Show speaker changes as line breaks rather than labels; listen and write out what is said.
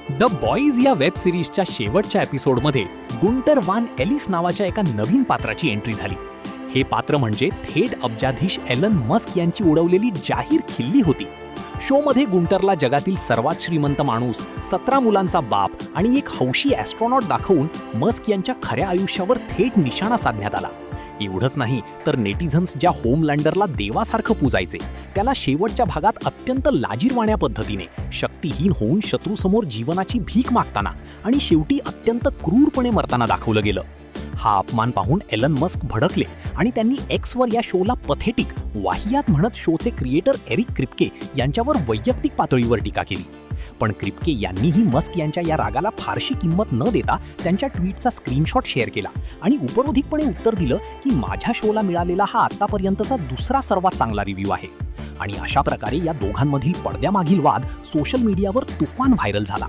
The boys या web सिरीजच्या शेवटच्या एपिसोडमध्ये गुंटर वान एलिस नावाच्या एका नवीन पात्राची एंट्री झाली. हे पात्र म्हणजे थेट अब्जाधीश एलन मस्क यांची उडवलेली जाहीर खिल्ली होती. शोमध्ये गुंटरला जगातील सर्वात श्रीमंत माणूस, 17 मुलांचा बाप आणि एक हौशी ॲस्ट्रॉनॉट दाखवून मस्क यांच्या खऱ्या आयुष्यावर थेट निशाणा साधण्यात आला. एवढंच नाही तर नेटिझन्स ज्या होमलँडरला देवासारखं पूजायचे, त्याला शेवटच्या भागात अत्यंत लाजिरवाण्या पद्धतीने शक्तिहीन होऊन शत्रूसमोर जीवनाची भीक मागताना आणि शेवटी अत्यंत क्रूरपणे मरताना दाखवलं गेलं. हा अपमान पाहून एलन मस्क भडकले आणि त्यांनी एक्सवर या शोला पथेटिक, वाहियात म्हणत शोचे क्रिएटर एरिक क्रिप्के यांच्यावर वैयक्तिक पातळीवर टीका केली. पण क्रिप्के यांनीही मस्क यांच्या या रागाला फारशी किंमत न देता त्यांच्या ट्विटचा स्क्रीनशॉट शेअर केला आणि उपरोधिकपणे उत्तर दिलं की माझ्या शोला मिळालेला हा आतापर्यंतचा दुसरा सर्वात चांगला रिव्ह्यू आहे. आणि अशा प्रकारे या दोघांमधील पडद्यामागील वाद सोशल मीडियावर तुफान व्हायरल झाला.